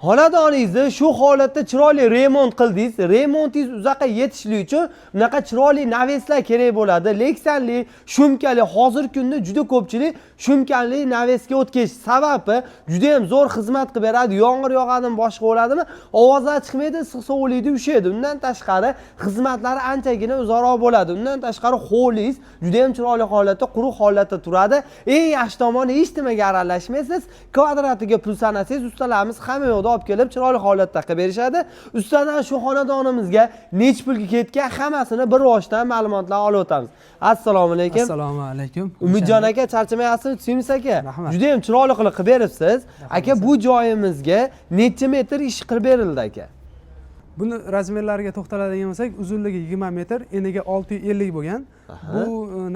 Xonadoningizni shu holatda chiroyli remont qildingiz. Remontingiz uzoqqa yetishligi uchun bunaqa chiroyli naveslar kerak bo'ladi. Leksanli, shumkali. Hozirgi kunda juda ko'pchilik shumkali navesga o'tkish sababi juda ham zo'r xizmat qilib beradi. Yomg'ir yog'adimi, boshqa bo'ladimi, ovozlar chiqmaydi, issiq sovuqlikda ushaydi. Undan tashqari xizmatlari anchagina uzoqroq bo'ladi. Undan tashqari hovlingiz juda ham chiroyli holatda, quruq holatda turadi. Eng yaxshi tomoni hech nimaga aralashmaysiz. Kvadratiga pul sanasangiz, ustalarimiz hamma yoqda olib kelib chiroyli holatda qilib berishadi. Ustidan shu xonadonimizga nech pulga ketgan hammasini bir boshdan ma'lumotlar olib o'tamiz. Assalomu alaykum. Assalomu alaykum. Umidjon aka, charchamayapsiz, Suymis aka. Rahmat. Juda ham chiroyli qilib beribsiz. Aka, bu joyimizga necha metr ish qilib berildi aka? Buni razmerlariga to'xtaladigan bo'lsak, uzunligi 20 metr, eniga 650 bo'lgan. Bu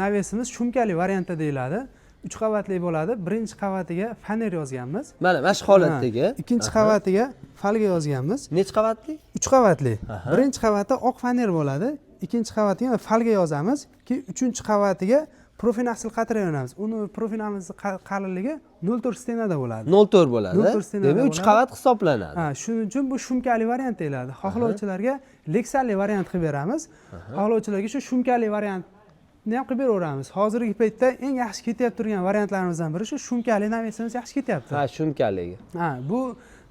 navesimiz shumkali variantda deyiladi. 3 qavatli bo'ladi. Birinchi qavatiga faner yozganmiz. Mana shu holatdagi. Ikkinchi qavatiga falga yozganmiz. Necha qavatli? 3 qavatli. Birinchi qavati oq faner bo'ladi. Ikkinchi qavatiga falga yozamiz ki, uchinchi qavatiga profinaxsil qatra yonamiz. Uni profinamizning qalinligi 0.4 stenada bo'ladi. 0.4 bo'ladi. 0.4 stenada. Demak 3 qavat hisoblanadi. Shuning uchun bu shumkali variant deyiladi. Xohlovchilarga leksanli variant qilib beramiz. Xohlovchilarga shu shumkali variant ham qilib beraveramiz. Hozirgi paytda eng yaxshi ketyapti turgan variantlarimizdan biri shu shumkali navesimiz yaxshi ketyapti. Shumkaligi. Bu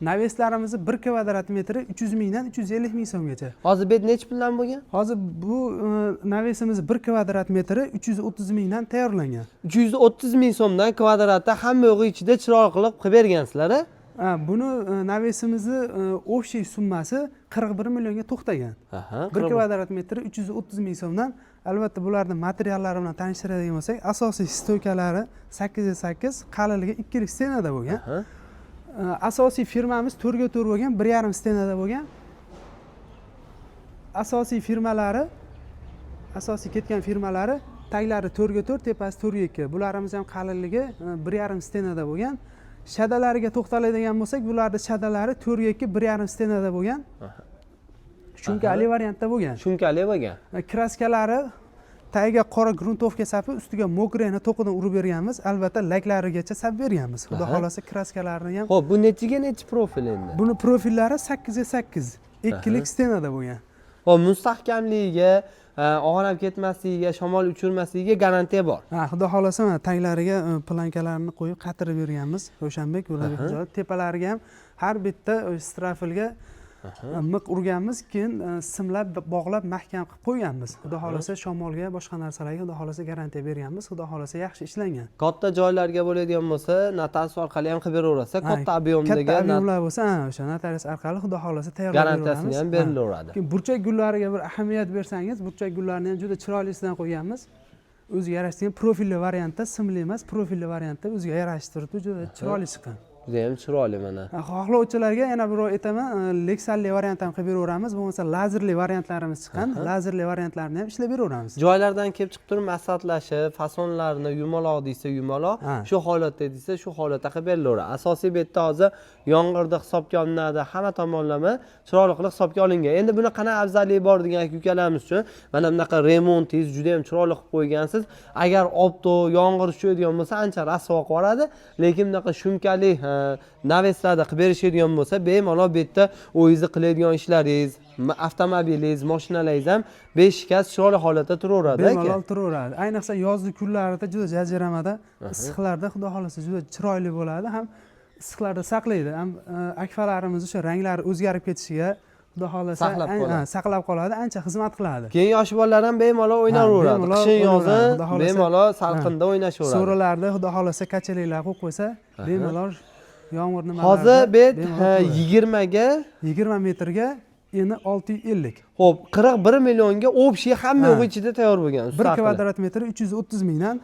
naveslarimizni 1 kvadrat metri 300 mingdan 350 ming so'mgacha. Hozir bet necha puldan bo'lgan? Hozir bu navesimiz 1 kvadrat metri 330 mingdan tayyorlangan. 330 ming so'mdan kvadratda hamma yo'g'i ichida chiroyli qilib bergansizlar. Buni navesimizni общий summasi 41 millionga to'xtagan. 1 kvadrat metri 330 ming so'mdan. Albatta bularning materiallari bilan tanishtiradigan bo'lsak, asosiy stoykalari 8x8, qalinligi 2 stenada bo'lgan. Asosiy firmamiz 4x4 bo'lgan, 1,5 stenada bo'lgan. Asosiy firmalari, asosiy ketgan firmalari taglari 4x4, tepasi 4x2. Bularimiz ham qalinligi 1,5 stenada bo'lgan. Shadalariga to'xtaladigan bo'lsak, bularning shadalari 4x2, 1,5 stenada bo'lgan. Shumkali variantda bo'lgan. Shumkali bo'lgan. Kraskalari tagiga qora gruntovka sapi, ustiga mokreni to'qidan urib berganmiz. Albatta laklarigacha sap berganmiz. Xudo xolasa kraskalarini ham. Xo'p, bu nechiga nechi profil endi? Buni profillari 8x8, ikkilik stenada bo'lgan. Xo'p, mustahkamligiga, og'anab ketmasligiga, shamol uchirmasligiga garantiya bor. Xudo xolasa mana taglariga plankalarni qo'yib qatirib berganmiz. O'shanbek ularga joy, tepalariga ham har bitta strafilga miq urganmiz, keyin simlab bog'lab mahkam qilib qo'yganmiz. Xudo xolasa shamolga, boshqa narsalarga xudo xolasa garantiya berganmiz. Xudo xolasa yaxshi ishlangan. Katta joylarga bo'ladigan bo'lsa, notarius orqali ham qilib beraversa, katta ob'yomdagi katta ob'yomlar bo'lsa, o'sha notarius orqali xudo xolasa tayyorlab beramiz. Garantiyasini ham berilaveradi. Keyin burchak gullariga bir ahamiyat bersangiz, burchak gullarni ham juda chiroylisidan qo'yganmiz. O'ziga yarashgan profilli variantda, simli emas, profilli variantda o'ziga yarashib turibdi, juda chiroyli chiqqan. Juda ham chiroyli mana. Xohlovchilarga yana bir aytaman, leksanli variant ham qilib beraveramiz, bo'lmasa lazerli variantlarimiz chiqqan. Lazerli variantlarni ham ishlab beraveramiz. Joylardan kelib chiqib turib maslahatlashib, fasonlarni yumaloq desa yumaloq, shu holatda desa shu holatda qilib berilaveradi. Asosiy betda hozir yomg'irda hisobga olinadi, hamma tomonlama chiroyli qilib hisobga olingan. Endi buni qanaqa afzalligi bor degan ukalarimiz uchun mana bunaqa remontingiz juda ham chiroyli qilib qo'ygansiz. Agar obto yomg'ir tushadigan bo'lsa, ancha rasvo qilib yuboradi, lekin bunaqa shumkali naveslarda qilib berishadigan bo'lsa, bemalol bu yerda o'zingizni qiladigan ishlaringiz, avtomobilingiz, mashinalaringiz ham beshikaz chiroyli holatda turaveradi. Bemalol turaveradi. Ayniqsa yozgi kunlarda juda jaziramada, issiqlarda xudo xolasa juda chiroyli bo'ladi, ham issiqlarda saqlaydi. Ham akfalarimiz o'sha ranglari o'zgarib ketishiga xudo xolasa saqlab qoladi, ancha xizmat qiladi. Keyin yosh bolalar ham bemalol o'ynaveradi. Qishin yozin bemalol salqinda o'ynashaveradi. So'ralarda xudo xolasa kachaliklar qo'yib qo'ysa, bemalol yomg'ir nimalarda. Hozir bet 20 metrga eni 650. Xo'p, 41 millionga общий hamma yo'g'i ichida tayyor bo'lgan. 1 kvadrat metri 330 mingdan.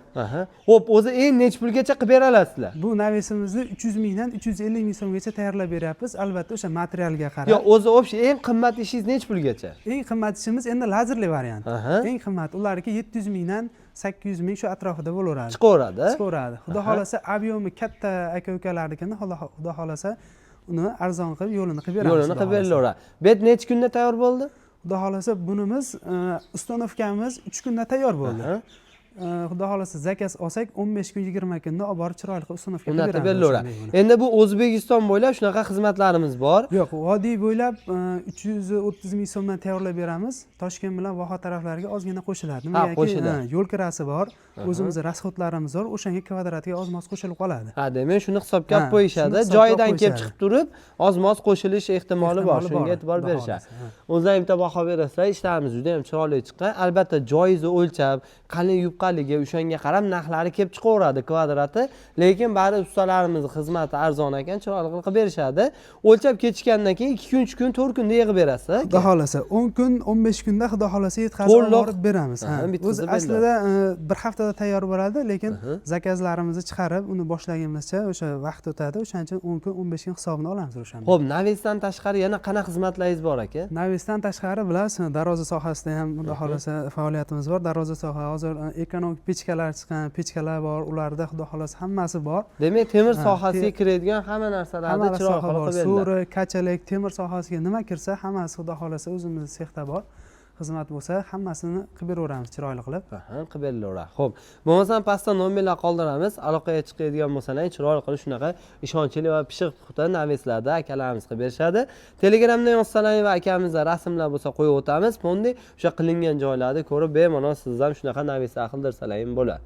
Xo'p, o'zi eng nech pulgacha qilib bera olasizlar? Bu navesimizni 300 mingdan 350 ming so'mgacha tayyorlab beryapmiz. Albatta o'sha materialga qarab. Yo'q, o'zi общий eng qimmat ishingiz nech pulgacha? Eng qimmat ishimiz endi lazerli variant. Eng qimmat ularga 700 mingdan 800 ming shu atrofida bo'laveradi. Chiqaveradi. Xudo xolasa ob'yomi katta aka-ukalarnikini xudo xolasa uni arzon qilib yo'lini qilib beramiz. Yo'lini qilib berilaveradi. Bet necha kunda tayyor bo'ldi? Xudo xolasa bunimiz ustanovkamiz 3 kunda tayyor bo'ldi. xudo xohlasa zakaz olsak 15 kun 20 kunda olib borib chiroyli qilib uстановка qilib Unaqa beramiz berilaveradi. o'shanday buni. Endi bu O'zbekiston bo'ylab shunaqa xizmatlarimiz bor. Yo'q, vodiy bo'ylab 330 ming so'mdan tayyorlab beramiz. Toshkent bilan Voha taraflariga ozgina qo'shiladi. qo'shiladi. Yo'l kirasi bor, o'zimizning rasxodlarimiz bor, o'shanga kvadratiga oz-moz qo'shilib qoladi. Ha, demak shuni hisobga olib Ha, qo'yishadi. shuni hisobga Joyidan olib kelib qo'yishadi. chiqib turib, oz-moz qo'shilish ehtimoli bor. Ehtimoli Shunga bor, e'tibor xudo berishadi. xohlasa, ha. O'zlaring bitta baho berasizlar, ishlarimiz juda ham chiroyli chiqqan. Albatta joyizni o'lchab, qalin yupqaligi o'shanga qarab narxlari kelib chiqaveradi kvadrati, lekin bari ustalarimiz xizmati arzon ekan, chiroyli qilib berishadi. O'lchab ketishgandan keyin 2 kun, 3 kun, 4 kunda yig'ib berasiz. Xudo xohlasa 10 kun 15 kunda xudo xohlasa yetkazib To'liq. borib beramiz. Ha, bitkazib O'zi beriladi. aslida bir haftada tayyor bo'ladi, lekin zakazlarimizni chiqarib uni boshlaganimizcha o'sha vaqt o'tadi. O'shaning uchun 10 kun 15 kun hisobini olamiz o'shanda. Xo'p, Navesdan tashqari yana qanaqa xizmatlaringiz bor aka? Navesdan tashqari bilasiz, darvoza sohasida ham xudo xohlasa faoliyatimiz bor. Darvoza soha hozir ekonomik pechkalar chiqqan, pechkalar bor, ularda xudo xohlasa hammasi bor. Demak, temir Ha, sohasiga kiradigan hamma narsalarni Hamma chiroyli soha qilib bor. beriladi. So'ri, kachalak, temir sohasiga nima kirsa, hammasi xudo xohlasa o'zimizning sexda bor. Xizmat bo'lsa, hammasini qilib beraveramiz chiroyli qilib. Aha, qilib berilaveradi. Xo'p, bo'lmasam pastda nomerlar qoldiramiz. Aloqaga chiqadigan bo'lsangiz, chiroyli qilib shunaqa ishonchli va pishiq puxta naveslarda akalarimiz qilib berishadi. Telegramdan yozsalaring va akamizda rasmlar bo'lsa qo'yib o'tamiz. Fondi o'sha qilingan joylarni ko'rib bemalol siz ham shunaqa naveslar qildirsalaring bo'ladi.